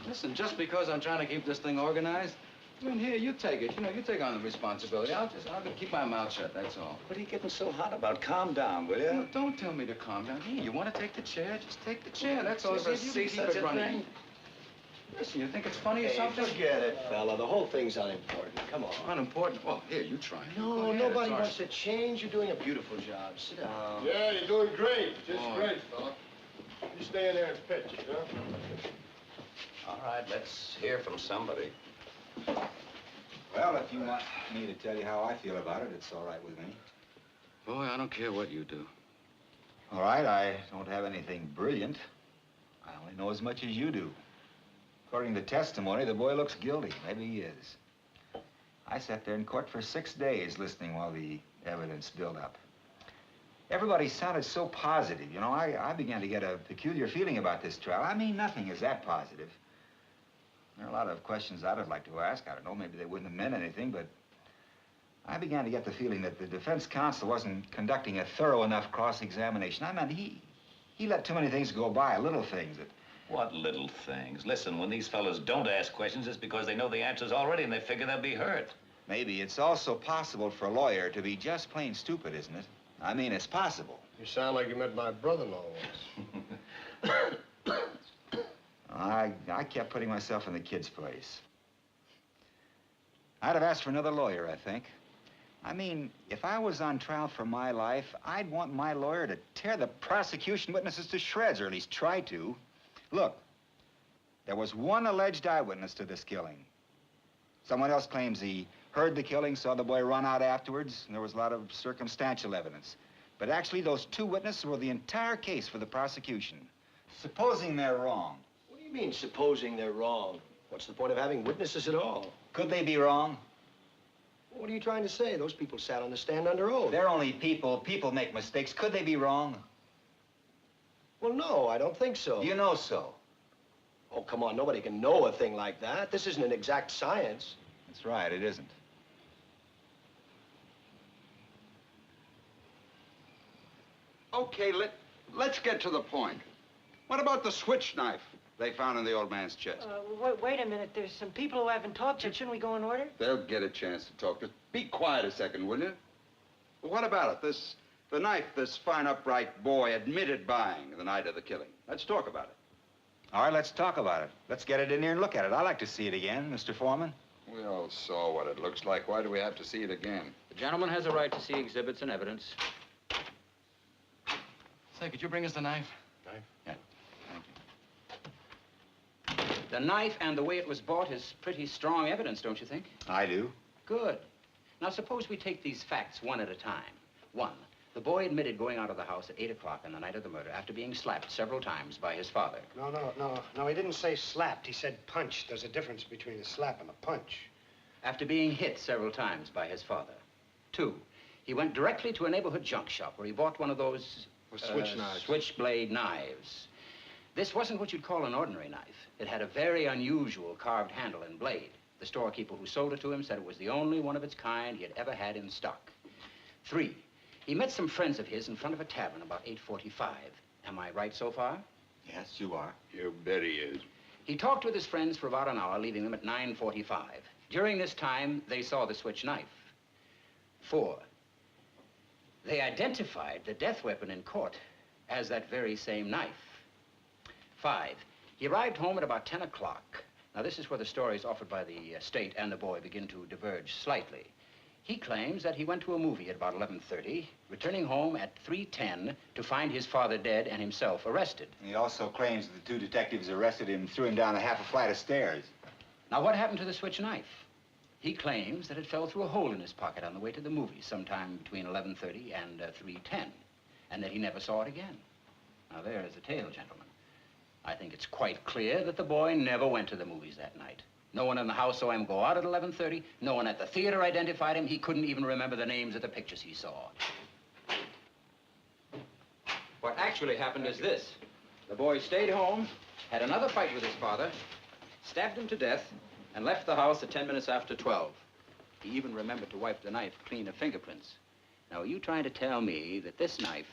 Listen, just because I'm trying to keep this thing organized, I mean, here, you take it. You know, you take on the responsibility. I'll keep my mouth shut, that's all. What are you getting so hot about? Calm down, will you? No, don't tell me to calm down. Here, you want to take the chair? Just take the chair, that's all. You ever See see such a thing? Listen, you think it's funny or something? Forget it, fella. The whole thing's unimportant. Come on. Unimportant? Well, here, you try. No, nobody wants to change. You're doing a beautiful job. Sit down. Yeah, you're doing great. Just great, fella. You stay in there and pitch, huh? All right, let's hear from somebody. Well, if you want me to tell you how I feel about it, it's all right with me. Boy, I don't care what you do. All right, I don't have anything brilliant. I only know as much as you do. According to testimony, the boy looks guilty. Maybe he is. I sat there in court for 6 days listening while the evidence built up. Everybody sounded so positive. You know, I began to get a peculiar feeling about this trial. I mean, nothing is that positive. There are a lot of questions I'd like to ask. I don't know, maybe they wouldn't have meant anything, but I began to get the feeling that the defense counsel wasn't conducting a thorough enough cross-examination. I mean, he let too many things go by, little things that... What little things? Listen, when these fellas don't ask questions, it's because they know the answers already and they figure they'll be hurt. Maybe it's also possible for a lawyer to be just plain stupid, isn't it? I mean, it's possible. You sound like you met my brother-in-law once. I kept putting myself in the kid's place. I'd have asked for another lawyer, I think. I mean, if I was on trial for my life, I'd want my lawyer to tear the prosecution witnesses to shreds, or at least try to. Look, there was one alleged eyewitness to this killing. Someone else claims he heard the killing, saw the boy run out afterwards, and there was a lot of circumstantial evidence. But actually, those two witnesses were the entire case for the prosecution. Supposing they're wrong. What do you mean, supposing they're wrong? What's the point of having witnesses at all? Could they be wrong? What are you trying to say? Those people sat on the stand under oath. They're only people. People make mistakes. Could they be wrong? Well, no, I don't think so. You know so. Oh, come on, nobody can know a thing like that. This isn't an exact science. That's right, it isn't. Okay, let's get to the point. What about the switch knife they found in the old man's chest? Wait a minute. There's some people who haven't talked yet. Shouldn't we go in order? They'll get a chance to talk. Just be quiet a second, will you? What about it? The knife this fine, upright boy admitted buying the night of the killing. Let's talk about it. All right, let's talk about it. Let's get it in here and look at it. I'd like to see it again, Mr. Foreman. We all saw what it looks like. Why do we have to see it again? The gentleman has a right to see exhibits and evidence. Say, could you bring us the knife? Knife? Yeah, thank you. The knife and the way it was bought is pretty strong evidence, don't you think? I do. Good. Now, suppose we take these facts one at a time. One, the boy admitted going out of the house at 8 o'clock on the night of the murder after being slapped several times by his father. No, he didn't say slapped. He said punched. There's a difference between a slap and a punch. After being hit several times by his father. Two, he went directly to a neighborhood junk shop where he bought one of those... switch knives. Switchblade knives. This wasn't what you'd call an ordinary knife. It had a very unusual carved handle and blade. The storekeeper who sold it to him said it was the only one of its kind he had ever had in stock. Three, he met some friends of his in front of a tavern about 8:45. Am I right so far? Yes, you are. You bet he is. He talked with his friends for about an hour, leaving them at 9:45. During this time, they saw the switch knife. Four, they identified the death weapon in court as that very same knife. Five, he arrived home at about 10 o'clock. Now, this is where the stories offered by the state and the boy begin to diverge slightly. He claims that he went to a movie at about 11:30, returning home at 3:10 to find his father dead and himself arrested. He also claims that the two detectives arrested him and threw him down a half a flight of stairs. Now, what happened to the switch knife? He claims that it fell through a hole in his pocket on the way to the movie sometime between 11:30 and 3:10, and that he never saw it again. Now, there is the tale, gentlemen. I think it's quite clear that the boy never went to the movies that night. No one in the house saw him go out at 11:30. No one at the theater identified him. He couldn't even remember the names of the pictures he saw. What actually happened is this. The boy stayed home, had another fight with his father, stabbed him to death, and left the house at 10 minutes after 12. He even remembered to wipe the knife clean of fingerprints. Now, are you trying to tell me that this knife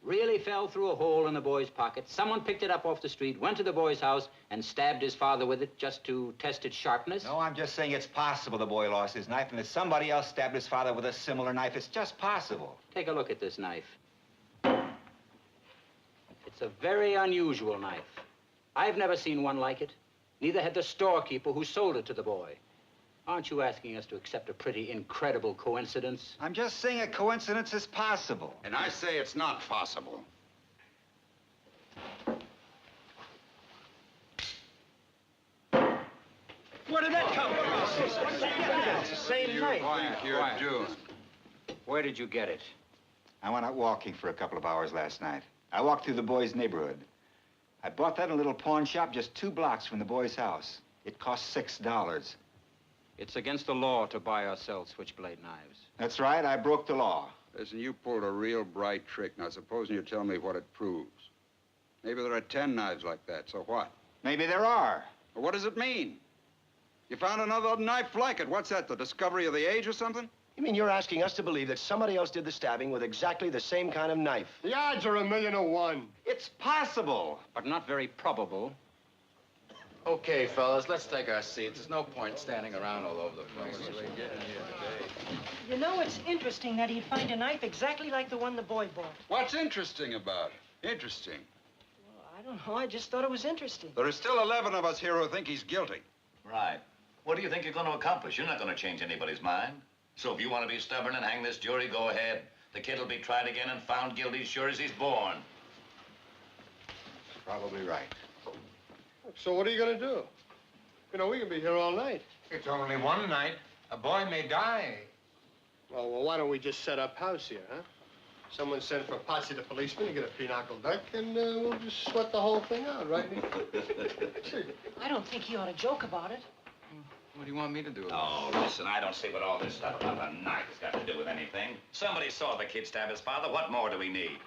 really fell through a hole in the boy's pocket. Someone picked it up off the street, went to the boy's house, and stabbed his father with it just to test its sharpness? No, I'm just saying it's possible the boy lost his knife and that somebody else stabbed his father with a similar knife. It's just possible. Take a look at this knife. It's a very unusual knife. I've never seen one like it. Neither had the storekeeper who sold it to the boy. Aren't you asking us to accept a pretty incredible coincidence? I'm just saying a coincidence is possible. And I say it's not possible. Where did that come from? It's the same knife. Quiet, you're due. Where did you get it? I went out walking for a couple of hours last night. I walked through the boy's neighborhood. I bought that in a little pawn shop just 2 blocks from the boy's house. It cost $6. It's against the law to buy or sell switchblade knives. That's right, I broke the law. Listen, you pulled a real bright trick. Now, supposing you tell me what it proves. Maybe there are 10 knives like that, so what? Maybe there are. Well, what does it mean? You found another knife like it. What's that, the discovery of the age or something? You mean you're asking us to believe that somebody else did the stabbing with exactly the same kind of knife? The odds are 1,000,000 to 1. It's possible. But not very probable. Okay, fellas, let's take our seats. There's no point standing around all over the place. You know, it's interesting that he'd find a knife exactly like the one the boy bought. What's interesting about it? Interesting. Well, I don't know. I just thought it was interesting. There are still 11 of us here who think he's guilty. Right. What do you think you're going to accomplish? You're not going to change anybody's mind. So if you want to be stubborn and hang this jury, go ahead. The kid will be tried again and found guilty as sure as he's born. Probably right. So what are you gonna do? You know, we can be here all night. It's only one night. A boy may die. Well, why don't we just set up house here, huh? Someone send for Potsy the policeman to get a pinochle duck, and we'll just sweat the whole thing out, right? I don't think he ought to joke about it. What do you want me to do? Oh, listen, I don't see what all this stuff about a knife has got to do with anything. Somebody saw the kid stab his father. What more do we need?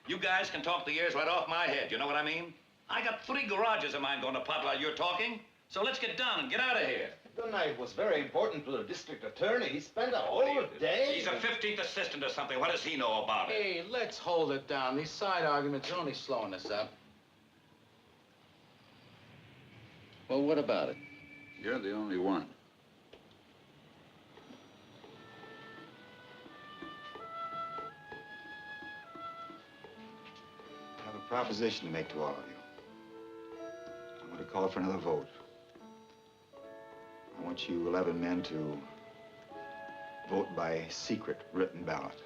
You guys can talk the ears right off my head. You know what I mean? I got 3 garages of mine going to pot while you're talking. So let's get down and get out of here. The knife was very important to the district attorney. He spent a whole day. He's a 15th assistant or something. What does he know about it? Hey, let's hold it down. These side arguments are only slowing us up. Well, what about it? You're the only one. I have a proposition to make to all of you. I want to call for another vote. I want you 11 men to vote by secret written ballot.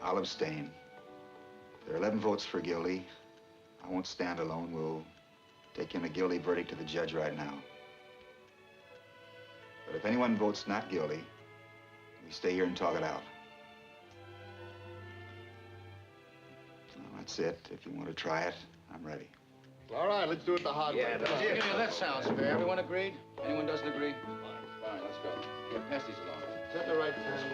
I'll abstain. If there are 11 votes for guilty, I won't stand alone. We'll take in a guilty verdict to the judge right now. But if anyone votes not guilty, we stay here and talk it out. Well, that's it. If you want to try it, I'm ready. All right, let's do it the hard way. Yeah, that sounds fair. Everyone agreed? Anyone doesn't agree? Fine, let's go. Yeah, pass these along. Is that the right time?